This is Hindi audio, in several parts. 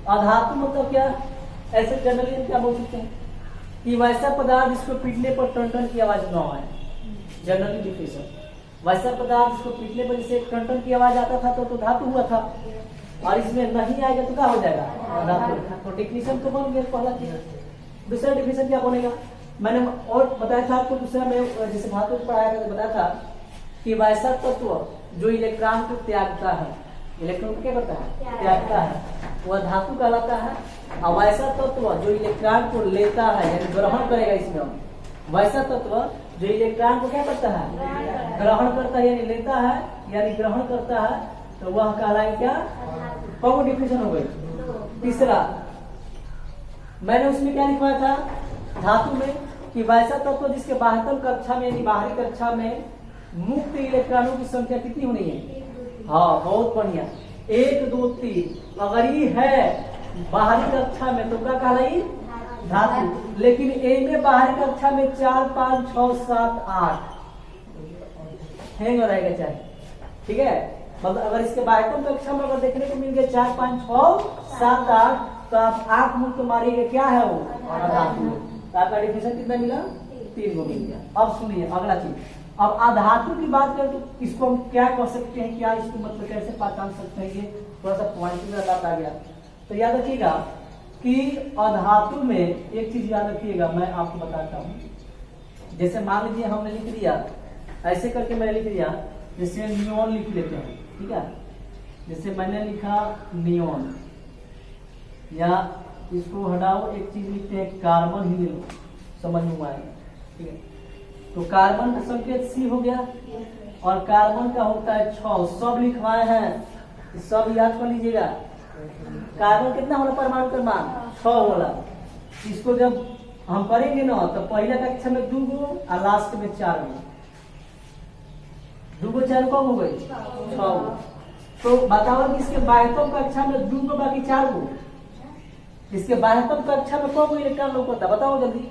अधातु मतलब क्या, ऐसे जनरली क्या बोल सकते हैं कि वैसा पदार्थ जिसको पीटने पर टन टन की आवाज न आए, जनरली डिफिनेशन। वैसा पदार्थ जिसको पीटने पर जैसे टन टन की आवाज आता था तो धातु हुआ था, और इसमें नहीं आएगा तो क्या हो जाएगा, अधातु। तो डिफिनेशन तो बन गया पहला चीज। दूसरा डिफिनेशन क्या बनेगा, मैंने और बताया था आपको, दूसरा में जैसे धातु पढ़ाया था तो बताया था कि वैसा तत्व जो इलेक्ट्रॉन को त्यागता है, इलेक्ट्रॉन को क्या करता है, त्यागता है, वह धातु कहलाता है। और वैसा तत्व जो इलेक्ट्रॉन को लेता है यानी ग्रहण करेगा, इसमें वैसा तत्व जो इलेक्ट्रॉन को क्या करता है, ग्रहण करता है यानी लेता है यानी ग्रहण करता है, तो वह कहलाएगा क्या, कौन डिफिनेशन हो गई। तीसरा मैंने उसमें क्या लिखवाया था धातु में कि वैसा तत्व जिसके बाह्यतम कक्षा में यानी बाहरी कक्षा में मुक्त इलेक्ट्रॉनों की संख्या कितनी होनी है। हाँ बहुत बढ़िया, 1 2 3। अगर ये है बाहरी कक्षा में तो क्या कहलाई, धातु। लेकिन ए में बाहरी कक्षा में 4 5 6 7 8 हैंग रहेगा चाहे, ठीक है। मतलब अगर इसके बाह्यतम कक्षा में अगर देखने को मिल गया 4 5 6 7 8, तो आप 8 मुक्त मारिएगा, क्या है वो, अधातु। तो आपका डिफिनेशन कितना मिला, 3 को मिल गया। अब सुनिए अगला चीज, अब अधातु की बात करें तो इसको हम क्या कह सकते हैं, क्या इसको मतलब कैसे पहचान सकते हैं, ये थोड़ा सा पॉइंट में बात आ गया। तो याद रखिएगा कि अधातु में एक चीज याद रखिएगा, मैं आपको बताता हूँ। जैसे मान लीजिए हमने लिख दिया ऐसे करके, मैंने लिख दिया जैसे नियोन लिख लेते हैं, ठीक है। जैसे मैंने लिखा नियोन, या इसको हटाओ एक चीज लिखते हैं कार्बन ही ले लो, समझ में आएगा, ठीक है। तो कार्बन का संकेत C हो गया, और कार्बन का होता है 6, सब लिखवाए हैं, सब याद कर लीजिएगा। कार्बन कितना होला, परमाणु क्रमांक 6 होला। इसको जब हम करेंगे ना तो पहले कक्षा में 2 गो और लास्ट में 4 गो, 2 गो 4 कम हो गई 6 गो। तो बताओ कि इसके बाह्यतम कक्षा में 2 गो बाकी 4 गो, इसके बाह्यतम कक्षा में कौन इलेक्ट्रॉन लोग होता है, बताओ जल्दी।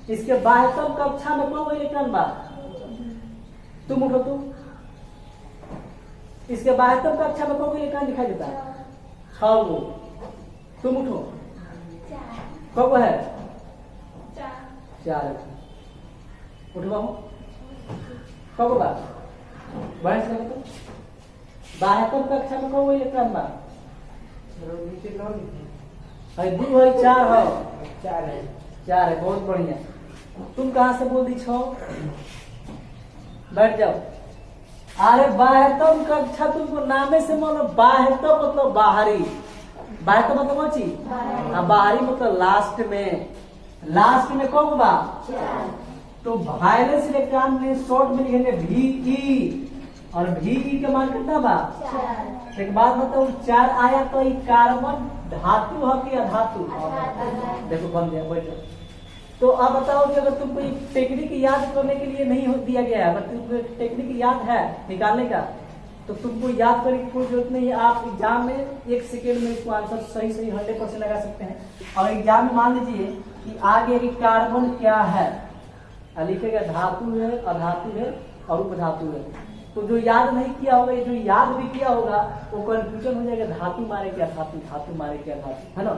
इसके बाह्यतम कक्षा में कौन इलेक्ट्रॉन बा, तुम उठो तुम। इसके बाह्यतम कक्षा में कौन इलेक्ट्रॉन दिखाई देता है, 6 गो। तुम उठो, कब है 4। उठवा कब बा, बाह्यतम कक्षा में कौन इलेक्ट्रॉन बा, 2 है 4 है, 4 है, बहुत बढ़िया। तुम कहां से बोल दी 6, बैठ जाओ। अरे बाह्यतम कक्षा तुमको नामे से मतलब बाह्यतम मतलब बाहरी, बाह्यतम मतलब कौन चीज, बाहरी मतलब लास्ट में कौन बा, तो वायलेंस इलेक्ट्रॉन में शॉर्ट में लिखेंगे VE, और VE का मान कितना बा, एक बात बताओ 4 आया तो ये कार्बन धातु है कि अधातु, देखो बन गया, बैठ जाओ। तो अब बताओ कि अगर तुमको टेक्निक याद करने के लिए नहीं दिया गया है, अगर तुमको टेक्निक याद है निकालने का, तो तुमको याद करने की कोई जरूरत नहीं है। आप एग्जाम में 1 सेकेंड में इसको आंसर सही 100% लगा सकते हैं। और एग्जाम में मान लीजिए कि आगे कि कार्बन क्या है, लिखेगा धातु है, अधातु है और उपधातु है। तो जो याद नहीं किया होगा, जो याद भी किया होगा वो कंफ्यूजन हो जाएगा, धातु मारे क्या धातु, धातु मारे क्या धातु, है ना।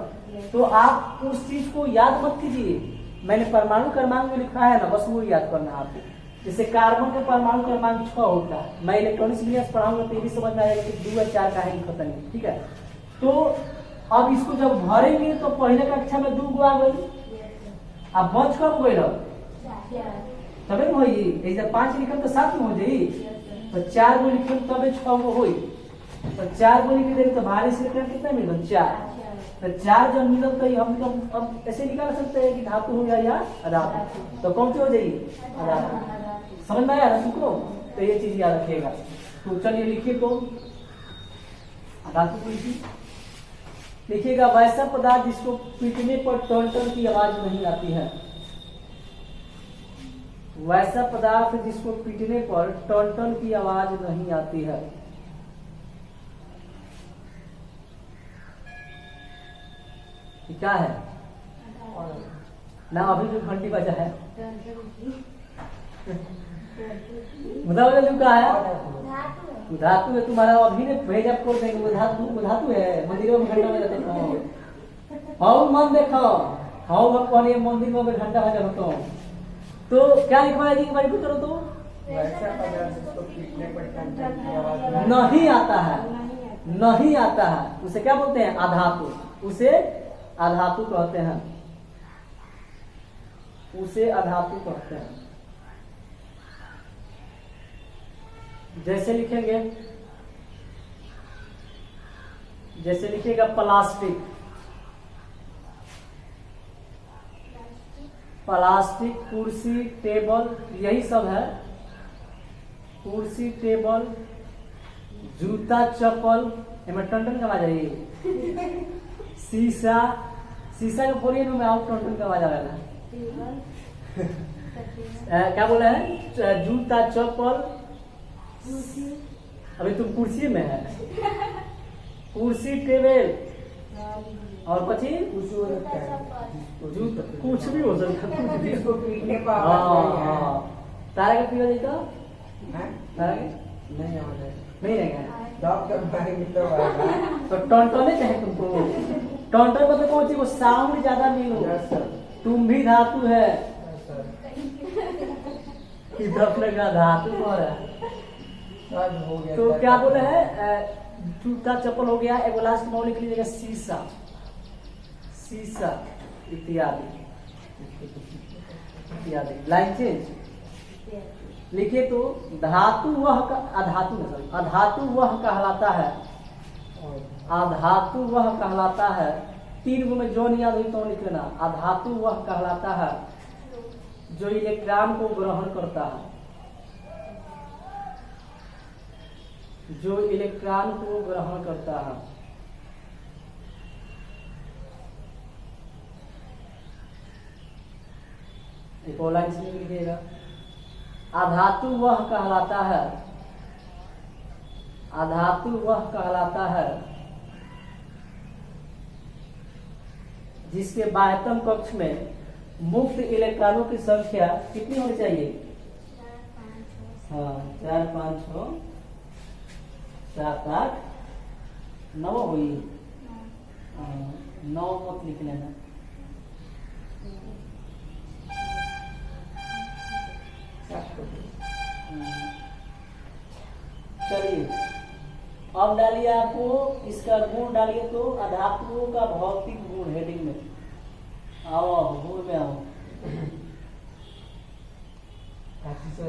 तो आप उस चीज को याद मत कीजिए, मैंने परमाणु क्रमांक में लिखा है ना, बस वो याद करना आपको। जैसे कार्बन का परमाणु क्रमांक 6 होता है, मैं इलेक्ट्रॉनिक्स इंजीनियर पढ़ाऊंगा तो ये भी समझ में आएगा कि 2 या 4 का है पता नहीं, ठीक है। तो अब इसको जब भरेंगे तो पहले कक्षा में 2 गो आ गई, अब बच कब गई तबे में होई, 5 लिखल तो 7 में हो जाई, तो 4 गो लिखल तबे 6 गो होई। तो 4 गो लिख दे तो भारी से कितना मिलल 4, तो 4 जब मिलल तो हम तो अब ऐसे निकाल सकते हैं कि धातु हो गया या अधातु, तो कौन सी हो जाएगी, अधातु। समझ में आया ना तुमको, तो ये चीज याद रखिएगा। तो चलिए लिखिए, तो अधातु लिखिएगा, वैसा पदार्थ जिसको पीटने पर टन की आवाज नहीं आती है, वैसा पदार्थ जिसको पीटने पर टन की आवाज नहीं आती है। क्या है ना, अभी जो घंटी बजा है बताओ जो का है, वो धातु है तुम्हारा, अभी ने भेज आपको देंगे, वो धातु है। मंदिरों में घंटा बजाते हो, हाउ मन देखो, हाउ भगवान ये मंदिर में घंटा बजा हो, तो क्या लिखवाया जी, बारी करो तो वैसा पदार्थ जिसको पीटने पर टन की आवाज नहीं आता है, नहीं आता है, उसे क्या बोलते हैं, अधातु, उसे अधातु कहते हैं, उसे अधातु कहते हैं। जैसे लिखेंगे, जैसे लिखिएगा प्लास्टिक, प्लास्टिक, कुर्सी, टेबल, यही सब है। कुर्सी, टेबल, जूता, चप्पल, इनमें टन का आवाज आई। शीशा, शीशा के फोड़िए में आउट टन का आवाज आएगा। क्या बोले हैं, जूता, चप्पल, अभी तुम कुर्सी में है, कुर्सी, टेबल और पची जूता, कुछ भी हो सकता है, कुछ भी। जिसको पीटने पर आवाज तारा का पीवा देता, तारा के नहीं आवाज नहीं रहेगा, डॉक्टर मारेंगे तो आएगा। तो टॉन्टोने चाहे तुमको, टॉन्टोन मतलब कौन सी, वो साउंड ज्यादा नहीं हो, यस सर, तुम भी धातु है, यस सर, इधर का धातु और है। सब हो गया। तो क्या बोले हैं, जूता, चप्पल हो गया, एक लास्ट में लिख लीजिएगा शीशा, शीशा इत्यादि इत्यादि। लाइन चेंज लिखिए तो धातु वह अधातु नहीं, अधातु वह कहलाता है, अधातु वह कहलाता है, 3 गो में जो नहीं याद हुई तो लिख लेना। अधातु वह कहलाता है जो इलेक्ट्रॉन को ग्रहण करता है, जो इलेक्ट्रॉन को ग्रहण करता है। एक और लाइन से लिखिएगा, अधातु वह कहलाता है, अधातु वह कहलाता है जिसके बाह्यतम कक्ष में मुक्त इलेक्ट्रॉनों की संख्या कितनी होनी चाहिए, हाँ 4, 5, 6, 7, 8, 9 हुई, 9 मत लिख लेना। चलिए अब डालिए, आपको इसका गुण डालिए, तो अधातुओं का भौतिक गुण हेडिंग में आओ, गुण में आओ,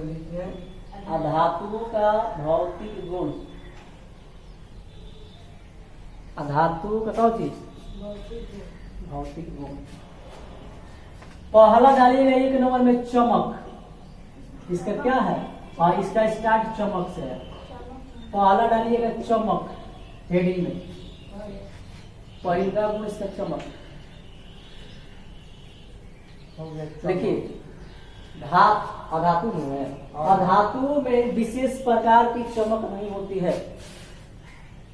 लिखिए अधातुओं का भौतिक गुण, अधातु का कौन चीज, भौतिक गुण। पहला डालिएगा 1 नंबर में चमक, इसका क्या है, और इसका स्टार्ट चमक से है। पहला डालिएगा चमक हेडिंग में, पहला गुण इसका चमक। देखिए अधातु में है, अधातु में विशेष प्रकार की चमक नहीं होती है,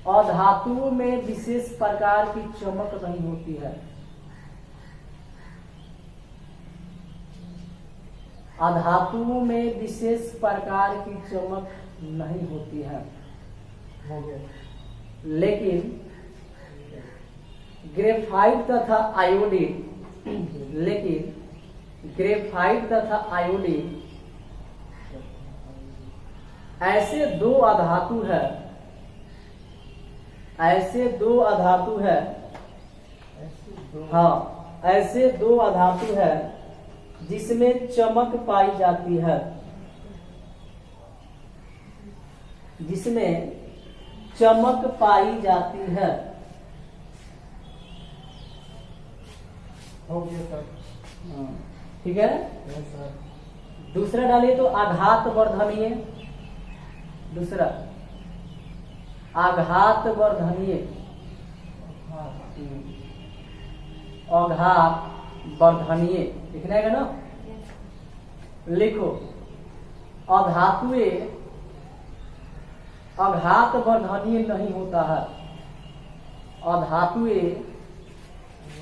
अधातु में विशेष प्रकार की चमक नहीं होती है। अधातुओं में विशेष प्रकार की चमक नहीं होती है, हो गया। लेकिन ग्रेफाइट तथा आयोडीन, लेकिन ग्रेफाइट तथा आयोडीन ऐसे 2 अधातु है, ऐसे 2 अधातु है, हाँ ऐसे 2 अधातु है जिसमें चमक पाई जाती है, जिसमें चमक पाई जाती है। हो गया सर, ठीक है। Yes sir. दूसरा डालिए तो आघात वर्धनीय, दूसरा आघात वर्धनीय, आघात वर्धनीय लिखना है ना, लिखो अधातुए आघात वर्धनीय नहीं होता है, अधातुए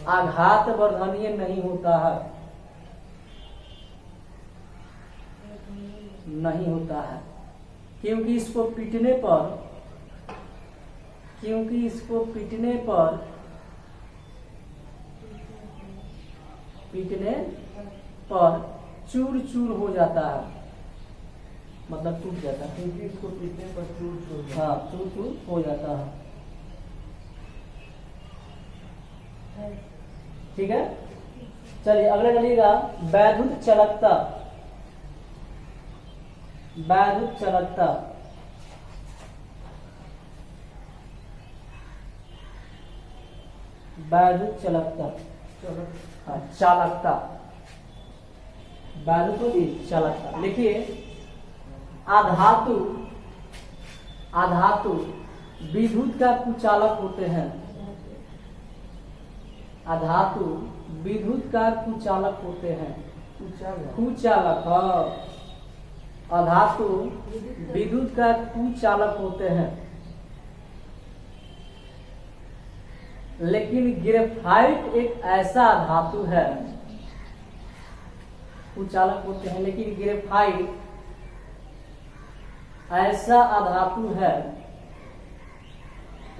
आघात वर्धनीय नहीं होता है, नहीं होता है। क्योंकि इसको पीटने पर चूर चूर हो जाता है, मतलब टूट जाता है। क्योंकि इसको पीटने पर चूर चूर हाँ, चूर चूर हो जाता है। ठीक है, चलिए अगला चलिएगा। वैद्युत चालकता। वैद्युत चालकता, वैद्युत चालकता, हाँ, चालकता, वैद्युत होती चालकता। लिखिए, आधातु विद्युत का कुचालक होते हैं। आधातु विद्युत का कुचालक होते हैं। कुचालक, अधातु विद्युत का कुचालक होते हैं। लेकिन ग्रेफाइट एक ऐसा धातु है, कुचालक होते हैं, लेकिन ग्रेफाइट ऐसा अधातु है,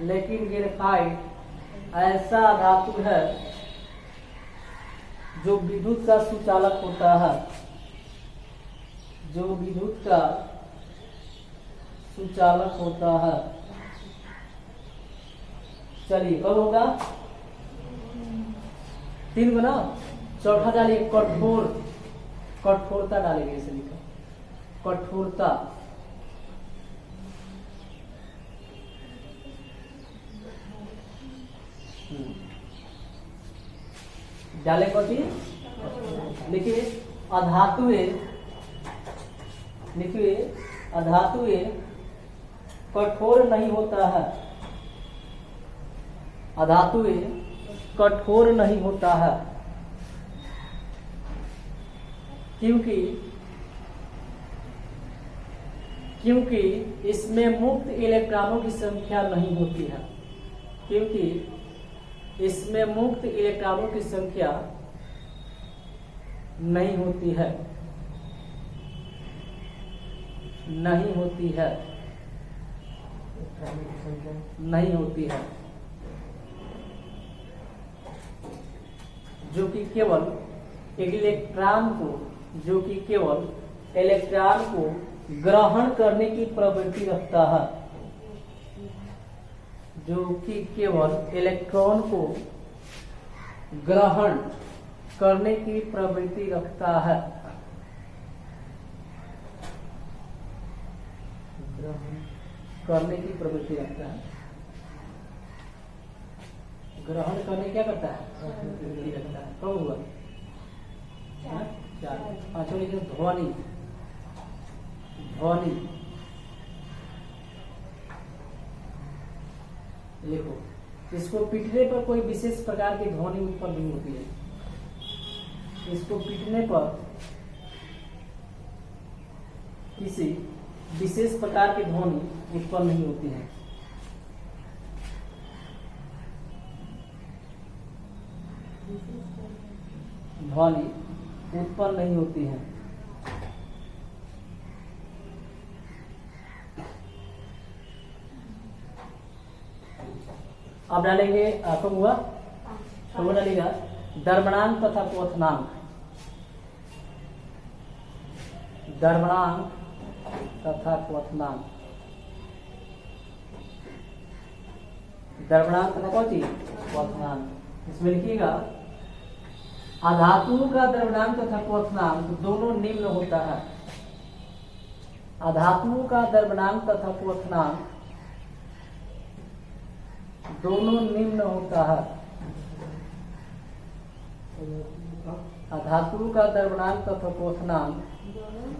लेकिन ग्रेफाइट ऐसा धातु है जो विद्युत का सुचालक होता है, जो विद्युत का सुचालक होता है। चलिए कब होगा? 3 को ना। चौथा डालिए कठोर, कठोरता डालेंगे, इसे लिखा कठोरता। डाले कथी? लिखिए अधातुए, लिखिए अधातुए कठोर नहीं होता है। अधातुए कठोर नहीं होता है, क्योंकि इसमें मुक्त इलेक्ट्रॉनों की संख्या नहीं होती है। क्योंकि इसमें मुक्त इलेक्ट्रॉनों की संख्या नहीं होती है, नहीं होती है, नहीं होती है, जो कि केवल इलेक्ट्रॉन को, जो कि केवल इलेक्ट्रॉन को ग्रहण करने की प्रवृत्ति रखता है, जो कि केवल इलेक्ट्रॉन को ग्रहण करने की प्रवृत्ति रखता है। करने की प्रवृत्ति रखता है। ग्रहण करने क्या करता है? प्रवृत्ति रखता है। कब हुआ? 4। पांचों लिखे ध्वनि, ध्वनि लिखो। इसको पीटने पर कोई विशेष प्रकार की ध्वनि उत्पन्न नहीं होती है। इसको पीटने पर किसी विशेष प्रकार की ध्वनि उत्पन्न नहीं होती है। ध्वनि उत्पन्न नहीं होती है। अब डालेंगे कब हुआ? तो डालेगा द्रवणांक तथा क्वथनांक। द्रवणांक तथा क्वथनांक। द्रवणांक तथा कौन चीज? क्वथनांक। इसमें लिखिएगा अधातुओं का द्रवणांक तथा क्वथनांक दोनों निम्न होता है। अधातुओं का द्रवणांक तथा क्वथनांक दोनों निम्न होता है। अधातुओं का द्रवणांक तथा क्वथनांक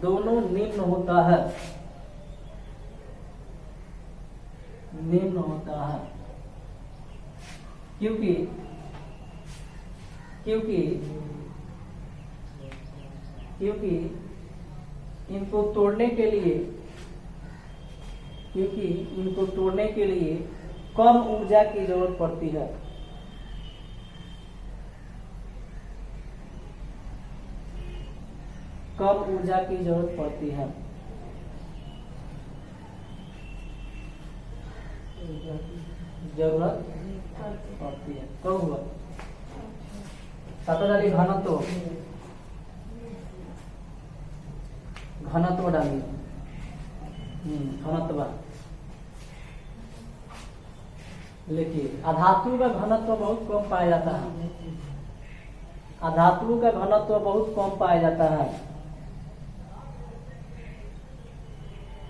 दोनों निम्न होता है, निम्न होता है। क्योंकि इनको तोड़ने के लिए, क्योंकि इनको तोड़ने के लिए कम ऊर्जा की जरूरत पड़ती है। कम ऊर्जा की जरूरत पड़ती है। जरूरत पड़ती है। कब हुआ? 7,000 घनत्व घनत्व डालिए। घनत्व लिखिए। अधातु का घनत्व बहुत कम पाया जाता है। अधातु का घनत्व बहुत कम पाया जाता है।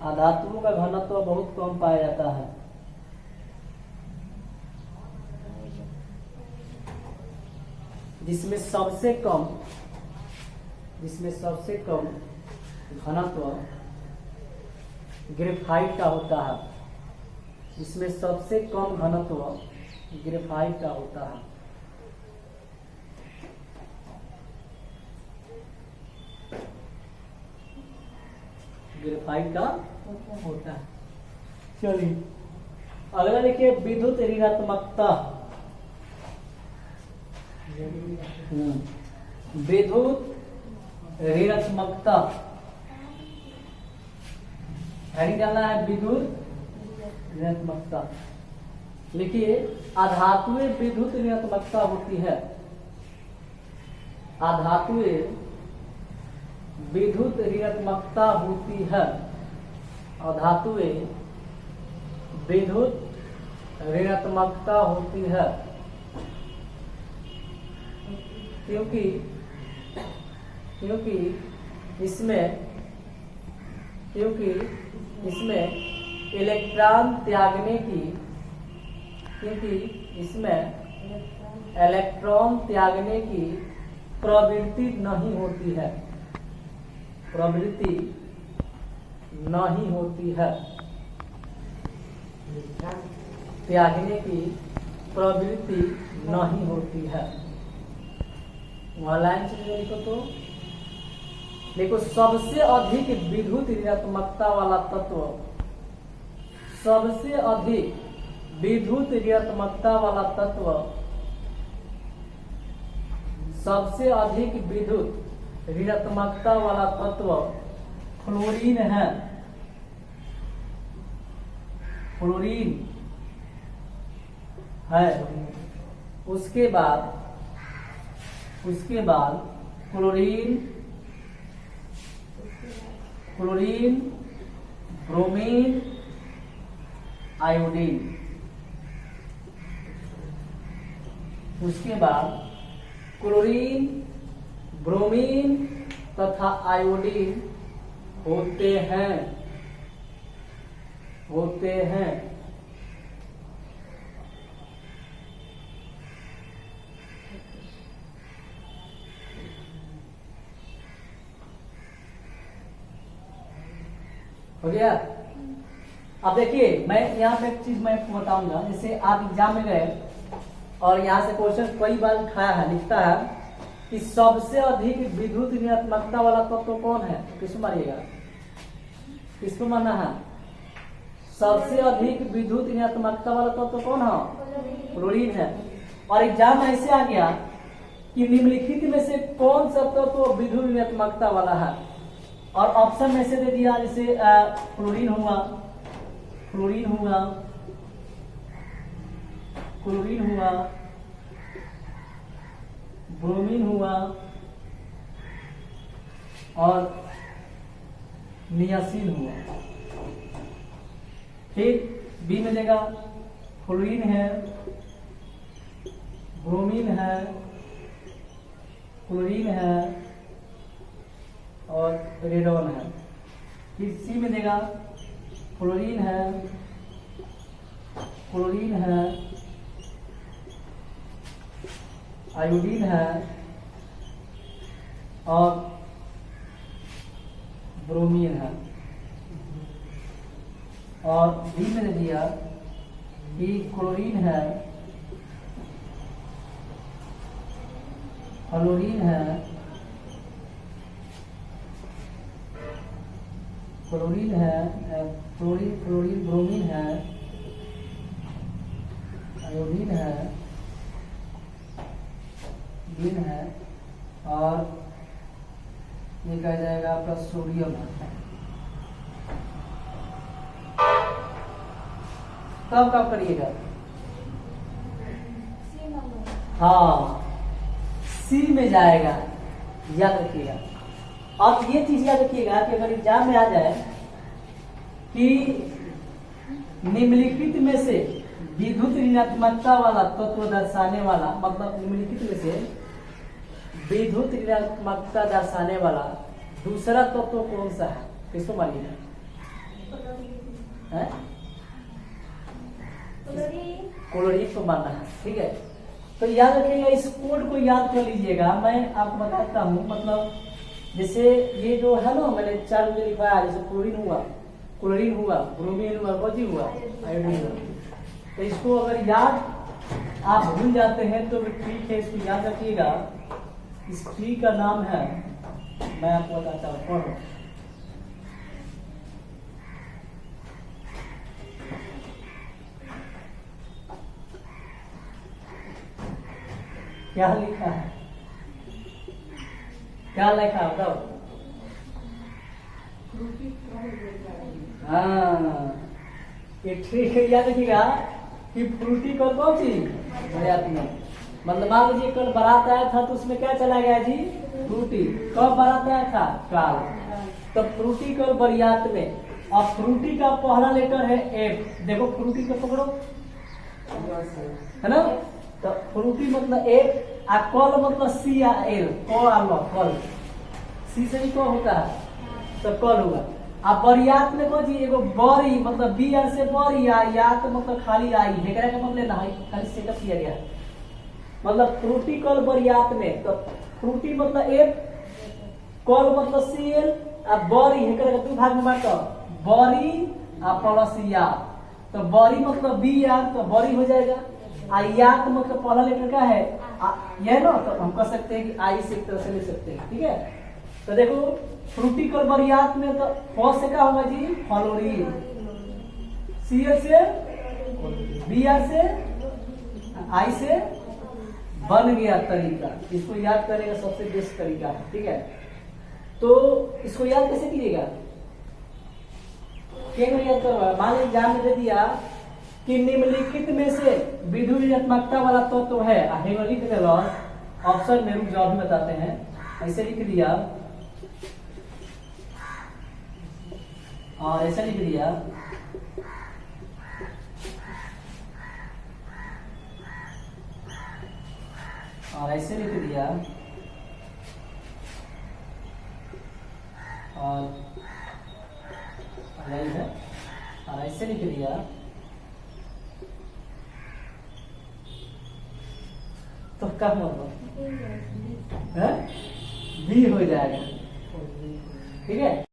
अधातु का घनत्व बहुत कम पाया जाता है। जिसमें सबसे कम घनत्व ग्रेफाइट का होता है। जिसमें सबसे कम घनत्व ग्रेफाइट का होता है। ग्रेफाइट का होता है। चलिए अगला देखिए, विद्युत ऋणात्मकता। विद्युत ऋणात्मकता हेडिंग डालना है, विद्युत ऋणात्मकता। लिखिए, अधातुएं विद्युत ऋणात्मकता होती है। अधातुएं विद्युत ऋणात्मकता होती है। अधातुएं विद्युत ऋणात्मकता होती है। क्योंकि इसमें इलेक्ट्रॉन त्यागने की प्रवृत्ति नहीं होती है। त्यागने की प्रवृत्ति नहीं होती है। वहाँ लाइन से लिखो तो देखो, सबसे अधिक विद्युत ऋणात्मकता वाला तत्व, सबसे अधिक विद्युत ऋणात्मकता वाला तत्व, सबसे अधिक विद्युत ऋणात्मकता वाला तत्व फ्लोरीन है। फ्लोरीन है। उसके बाद क्लोरीन, ब्रोमीन, आयोडीन। उसके बाद क्लोरीन, ब्रोमीन तथा आयोडीन होते हैं। हो गया? अब देखिए, मैं यहाँ पे एक चीज मैं आपको बताऊंगा। जैसे आप एग्जाम में गए और यहाँ से क्वेश्चन कई बार उठाया है, लिखता है कि सबसे अधिक विद्युत ऋणात्मकता वाला तत्व कौन है? किसको मारिएगा? किसको मानना है? सबसे अधिक विद्युत ऋणात्मकता वाला तत्व कौन है? क्लोरीन है। और एग्जाम में ऐसे आ गया कि निम्नलिखित में से कौन सा तत्व विद्युत ऋणात्मकता वाला है? और ऑप्शन में से दे दिया, जैसे क्लोरीन हुआ, ब्रोमीन हुआ और नियासिन हुआ। फिर बी में देगा, फ्लोरीन है, ब्रोमीन है, क्लोरीन है और रेडॉन है। फिर सी में देगा, फ्लोरीन है, आयोडीन है और ब्रोमीन है। और डी में दे दिया कि क्लोरीन है, फ्लोरीन है, क्लोरीन ब्रोमीन है, आयोडीन है, बीन है और ये कहा जाएगा आपका सोडियम है। तब कब करिएगा? हाँ सी में जाएगा, याद रखिएगा। अब ये चीज याद रखिएगा कि अगर एग्जाम में आ जाए कि निम्नलिखित में से विद्युत ऋणात्मकता वाला तत्व दर्शाने वाला, मतलब निम्नलिखित में से विद्युत ऋणात्मकता दर्शाने वाला दूसरा तत्व कौन सा है, किसको मानिएगा? क्लोरीन को मानना है, ठीक है। तो याद रखिएगा, इस कोड को याद कर लीजिएगा। मैं आपको बताता हूँ, मतलब जैसे ये जो है ना, मैंने 4 मुझे लिखवाया, जैसे क्लोरीन हुआ, ब्रोमीन हुआ, कौन हुआ, आयोडीन हुआ। तो इसको अगर याद आप भूल जाते हैं तो ठीक है, इसको याद रखिएगा। इस ट्री का नाम है, मैं आपको बताता हूँ, पढ़ो। क्या लिखा है, क्या लिखा है बताओ? हाँ, ये ट्री को याद रखिएगा कि फ्रूटी कल कौन सी बरात में, मतलब मान लीजिए कल बारात आया था तो उसमें क्या चला गया जी, फ्रूटी। कब बारात आया था, काल। तो फ्रूटी कल बरियात में, और फ्रूटी का पहला लेटर है एफ। देखो फ्रूटी को पकड़ो, है ना। तो फ्रूटी मतलब एफ, आ कल मतलब सी या एल, कल सी से भी कौन होता है, तो कल होगा। अब बरियात में कौन चीज, एगो बरी मतलब बी आर से बरी, यात मतलब खाली आई, हेकरा का मतलब ना खाली सेटअप किया गया, मतलब फ्रूटी कल बरियात में। तो फ्रूटी मतलब एफ, कल मतलब सी एल, आ बरी हेकरा का 2 भाग में बांटो, बरी आ प्लस या। तो बरी मतलब बी आर, तो बरी हो जाएगा। आ यात मतलब पहला लेटर का है यह ना, तो हम कह सकते हैं कि आई से एक तरह से ले सकते हैं, ठीक है। तो देखो फ्रूटी कल बरियात में, तो फर्स्ट से क्या होगा जी, फ्लोरीन, सी एल से, बी आर से, आई से, बन गया तरीका। इसको याद करने का सबसे बेस्ट तरीका है, ठीक है। तो इसको याद कैसे कीजिएगा, क्या याद करवा, मान लीजिए एग्जाम में दे दिया कि निम्नलिखित में से विद्युत ऋणात्मकता वाला तत्व है, लिख देगा ऑप्शन में, रुक जाओ भी बताते हैं। ऐसे लिख दिया और ऐसे लिख दिया, और ऐसे लिख दिया, और यही है, और ऐसे लिख दिया, तो क्या मतलब बी हो जाएगा, ठीक है।